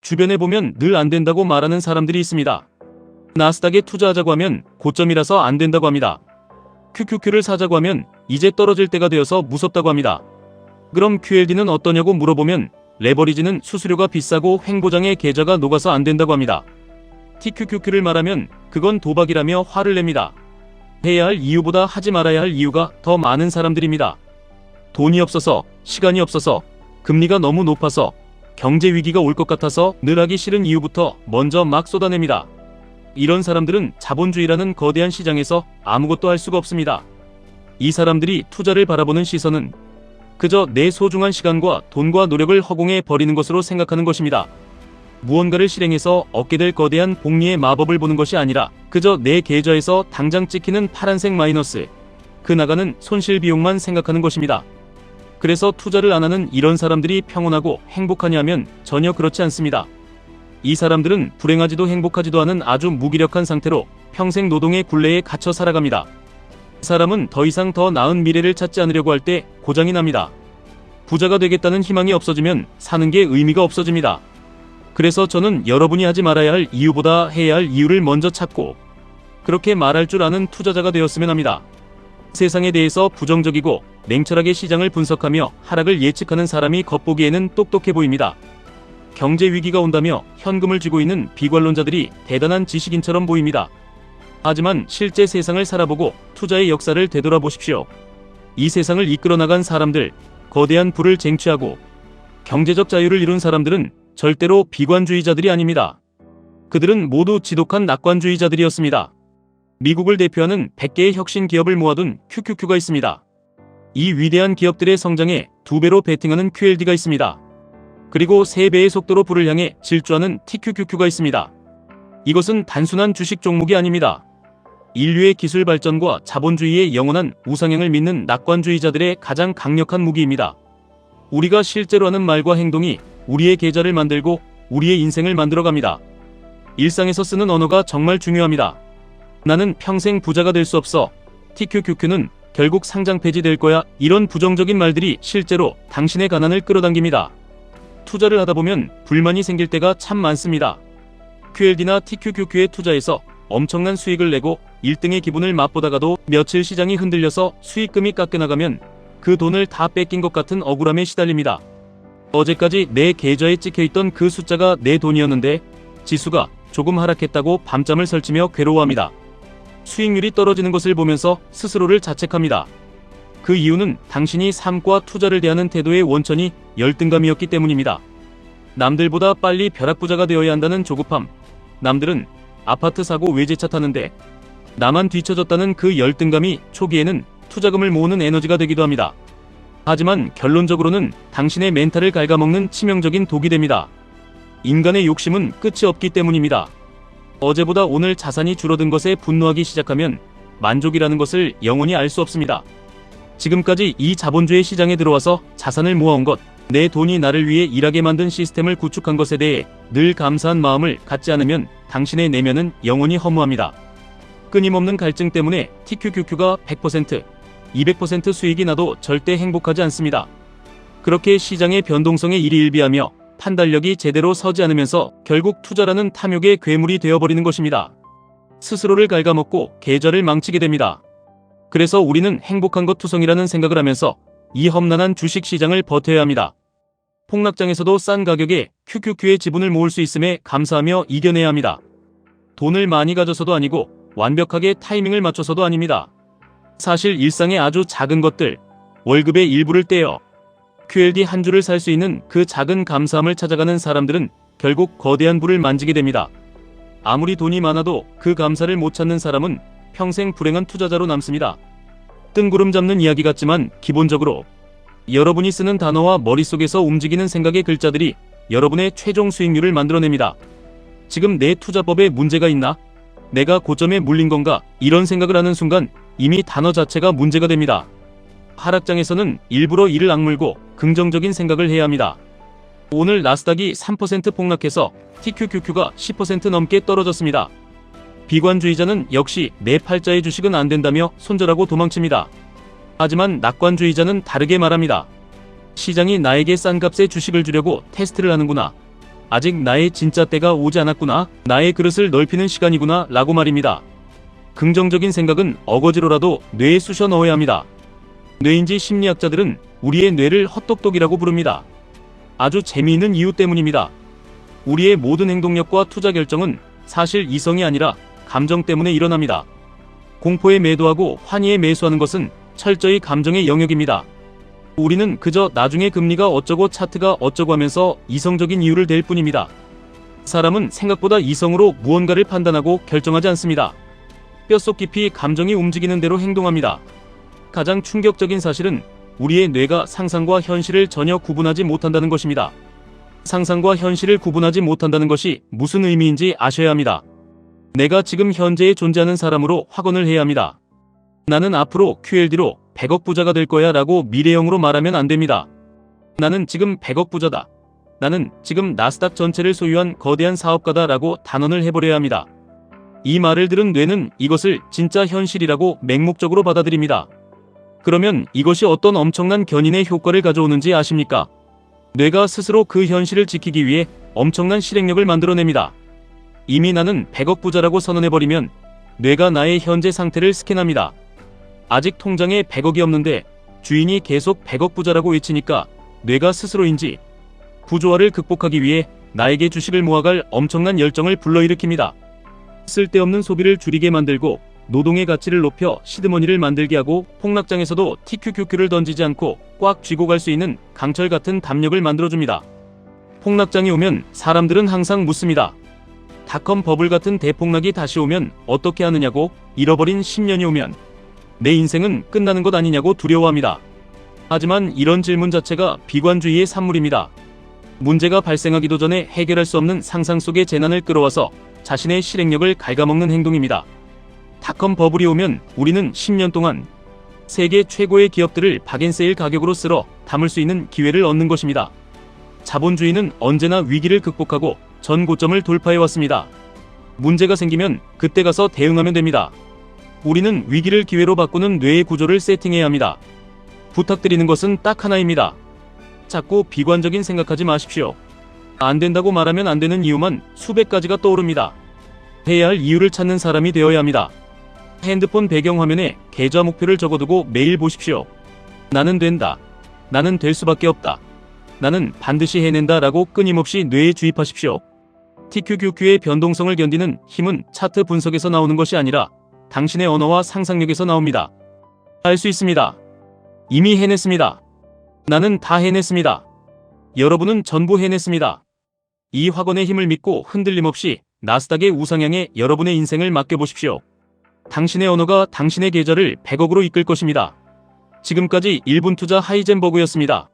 주변에 보면 늘 안 된다고 말하는 사람들이 있습니다. 나스닥에 투자하자고 하면 고점이라서 안 된다고 합니다. QQQ를 사자고 하면 이제 떨어질 때가 되어서 무섭다고 합니다. 그럼 QLD는 어떠냐고 물어보면 레버리지는 수수료가 비싸고 횡보장의 계좌가 녹아서 안 된다고 합니다. TQQQ를 말하면 그건 도박이라며 화를 냅니다. 해야 할 이유보다 하지 말아야 할 이유가 더 많은 사람들입니다. 돈이 없어서, 시간이 없어서, 금리가 너무 높아서, 경제 위기가 올 것 같아서 늘 하기 싫은 이유부터 먼저 막 쏟아냅니다. 이런 사람들은 자본주의라는 거대한 시장에서 아무것도 할 수가 없습니다. 이 사람들이 투자를 바라보는 시선은 그저 내 소중한 시간과 돈과 노력을 허공에 버리는 것으로 생각하는 것입니다. 무언가를 실행해서 얻게 될 거대한 복리의 마법을 보는 것이 아니라 그저 내 계좌에서 당장 찍히는 파란색 마이너스, 그 나가는 손실 비용만 생각하는 것입니다. 그래서 투자를 안 하는 이런 사람들이 평온하고 행복하냐면 전혀 그렇지 않습니다. 이 사람들은 불행하지도 행복하지도 않은 아주 무기력한 상태로 평생 노동의 굴레에 갇혀 살아갑니다. 사람은 더 이상 더 나은 미래를 찾지 않으려고 할 때 고장이 납니다. 부자가 되겠다는 희망이 없어지면 사는 게 의미가 없어집니다. 그래서 저는 여러분이 하지 말아야 할 이유보다 해야 할 이유를 먼저 찾고 그렇게 말할 줄 아는 투자자가 되었으면 합니다. 세상에 대해서 부정적이고 냉철하게 시장을 분석하며 하락을 예측하는 사람이 겉보기에는 똑똑해 보입니다. 경제 위기가 온다며 현금을 쥐고 있는 비관론자들이 대단한 지식인처럼 보입니다. 하지만 실제 세상을 살아보고 투자의 역사를 되돌아보십시오. 이 세상을 이끌어 나간 사람들, 거대한 부를 쟁취하고 경제적 자유를 이룬 사람들은 절대로 비관주의자들이 아닙니다. 그들은 모두 지독한 낙관주의자들이었습니다. 미국을 대표하는 100개의 혁신 기업을 모아둔 QQQ가 있습니다. 이 위대한 기업들의 성장에 2배로 베팅하는 QLD가 있습니다. 그리고 3배의 속도로 부를 향해 질주하는 TQQQ가 있습니다. 이것은 단순한 주식 종목이 아닙니다. 인류의 기술 발전과 자본주의의 영원한 우상향을 믿는 낙관주의자들의 가장 강력한 무기입니다. 우리가 실제로 하는 말과 행동이 우리의 계좌를 만들고 우리의 인생을 만들어갑니다. 일상에서 쓰는 언어가 정말 중요합니다. 나는 평생 부자가 될 수 없어. TQQQ는 결국 상장 폐지될 거야. 이런 부정적인 말들이 실제로 당신의 가난을 끌어당깁니다. 투자를 하다 보면 불만이 생길 때가 참 많습니다. QLD나 TQQQ에 투자해서 엄청난 수익을 내고 1등의 기분을 맛보다가도 며칠 시장이 흔들려서 수익금이 깎여나가면 그 돈을 다 뺏긴 것 같은 억울함에 시달립니다. 어제까지 내 계좌에 찍혀있던 그 숫자가 내 돈이었는데 지수가 조금 하락했다고 밤잠을 설치며 괴로워합니다. 수익률이 떨어지는 것을 보면서 스스로를 자책합니다. 그 이유는 당신이 삶과 투자를 대하는 태도의 원천이 열등감이었기 때문입니다. 남들보다 빨리 벼락부자가 되어야 한다는 조급함, 남들은 아파트 사고 외제차 타는데 나만 뒤처졌다는 그 열등감이 초기에는 투자금을 모으는 에너지가 되기도 합니다. 하지만 결론적으로는 당신의 멘탈을 갉아먹는 치명적인 독이 됩니다. 인간의 욕심은 끝이 없기 때문입니다. 어제보다 오늘 자산이 줄어든 것에 분노하기 시작하면 만족이라는 것을 영원히 알 수 없습니다. 지금까지 이 자본주의 시장에 들어와서 자산을 모아온 것, 내 돈이 나를 위해 일하게 만든 시스템을 구축한 것에 대해 늘 감사한 마음을 갖지 않으면 당신의 내면은 영원히 허무합니다. 끊임없는 갈증 때문에 TQQQ가 100%, 200% 수익이 나도 절대 행복하지 않습니다. 그렇게 시장의 변동성에 일희일비하며 판단력이 제대로 서지 않으면서 결국 투자라는 탐욕의 괴물이 되어버리는 것입니다. 스스로를 갉아먹고 계좌를 망치게 됩니다. 그래서 우리는 행복한 것 투성이라는 생각을 하면서 이 험난한 주식시장을 버텨야 합니다. 폭락장에서도 싼 가격에 QQQ의 지분을 모을 수 있음에 감사하며 이겨내야 합니다. 돈을 많이 가져서도 아니고 완벽하게 타이밍을 맞춰서도 아닙니다. 사실 일상의 아주 작은 것들, 월급의 일부를 떼어 QLD 한 주를 살 수 있는 그 작은 감사함을 찾아가는 사람들은 결국 거대한 부를 만지게 됩니다. 아무리 돈이 많아도 그 감사를 못 찾는 사람은 평생 불행한 투자자로 남습니다. 뜬구름 잡는 이야기 같지만 기본적으로 여러분이 쓰는 단어와 머릿속에서 움직이는 생각의 글자들이 여러분의 최종 수익률을 만들어냅니다. 지금 내 투자법에 문제가 있나? 내가 고점에 물린 건가? 이런 생각을 하는 순간 이미 단어 자체가 문제가 됩니다. 하락장에서는 일부러 이를 악물고 긍정적인 생각을 해야 합니다. 오늘 나스닥이 3% 폭락해서 TQQQ가 10% 넘게 떨어졌습니다. 비관주의자는 역시 내 팔자의 주식은 안 된다며 손절하고 도망칩니다. 하지만 낙관주의자는 다르게 말합니다. 시장이 나에게 싼 값에 주식을 주려고 테스트를 하는구나. 아직 나의 진짜 때가 오지 않았구나. 나의 그릇을 넓히는 시간이구나. 라고 말입니다. 긍정적인 생각은 어거지로라도 뇌에 쑤셔 넣어야 합니다. 뇌인지 심리학자들은 우리의 뇌를 헛똑똑이라고 부릅니다. 아주 재미있는 이유 때문입니다. 우리의 모든 행동력과 투자 결정은 사실 이성이 아니라 감정 때문에 일어납니다. 공포에 매도하고 환희에 매수하는 것은 철저히 감정의 영역입니다. 우리는 그저 나중에 금리가 어쩌고 차트가 어쩌고 하면서 이성적인 이유를 댈 뿐입니다. 사람은 생각보다 이성으로 무언가를 판단하고 결정하지 않습니다. 뼛속 깊이 감정이 움직이는 대로 행동합니다. 가장 충격적인 사실은 우리의 뇌가 상상과 현실을 전혀 구분하지 못한다는 것입니다. 상상과 현실을 구분하지 못한다는 것이 무슨 의미인지 아셔야 합니다. 내가 지금 현재에 존재하는 사람으로 확언을 해야 합니다. 나는 앞으로 QLD로 100억 부자가 될 거야 라고 미래형으로 말하면 안 됩니다. 나는 지금 100억 부자다. 나는 지금 나스닥 전체를 소유한 거대한 사업가다 라고 단언을 해버려야 합니다. 이 말을 들은 뇌는 이것을 진짜 현실이라고 맹목적으로 받아들입니다. 그러면 이것이 어떤 엄청난 견인의 효과를 가져오는지 아십니까? 뇌가 스스로 그 현실을 지키기 위해 엄청난 실행력을 만들어냅니다. 이미 나는 100억 부자라고 선언해버리면 뇌가 나의 현재 상태를 스캔합니다. 아직 통장에 100억이 없는데 주인이 계속 100억 부자라고 외치니까 뇌가 스스로인지 부조화를 극복하기 위해 나에게 주식을 모아갈 엄청난 열정을 불러일으킵니다. 쓸데없는 소비를 줄이게 만들고 노동의 가치를 높여 시드머니를 만들게 하고 폭락장에서도 TQQQ를 던지지 않고 꽉 쥐고 갈 수 있는 강철 같은 담력을 만들어줍니다. 폭락장이 오면 사람들은 항상 묻습니다. 닷컴 버블 같은 대폭락이 다시 오면 어떻게 하느냐고. 잃어버린 10년이 오면 내 인생은 끝나는 것 아니냐고 두려워합니다. 하지만 이런 질문 자체가 비관주의의 산물입니다. 문제가 발생하기도 전에 해결할 수 없는 상상 속의 재난을 끌어와서 자신의 실행력을 갉아먹는 행동입니다. 닷컴 버블이 오면 우리는 10년 동안 세계 최고의 기업들을 박앤세일 가격으로 쓸어 담을 수 있는 기회를 얻는 것입니다. 자본주의는 언제나 위기를 극복하고 전 고점을 돌파해왔습니다. 문제가 생기면 그때 가서 대응하면 됩니다. 우리는 위기를 기회로 바꾸는 뇌의 구조를 세팅해야 합니다. 부탁드리는 것은 딱 하나입니다. 자꾸 비관적인 생각하지 마십시오. 안 된다고 말하면 안 되는 이유만 수백 가지가 떠오릅니다. 해야 할 이유를 찾는 사람이 되어야 합니다. 핸드폰 배경화면에 계좌 목표를 적어두고 매일 보십시오. 나는 된다. 나는 될 수밖에 없다. 나는 반드시 해낸다 라고 끊임없이 뇌에 주입하십시오. TQQQ의 변동성을 견디는 힘은 차트 분석에서 나오는 것이 아니라 당신의 언어와 상상력에서 나옵니다. 할 수 있습니다. 이미 해냈습니다. 나는 다 해냈습니다. 여러분은 전부 해냈습니다. 이 확언의 힘을 믿고 흔들림 없이 나스닥의 우상향에 여러분의 인생을 맡겨보십시오. 당신의 언어가 당신의 계좌를 100억으로 이끌 것입니다. 지금까지 1분 투자 하이젠버그였습니다.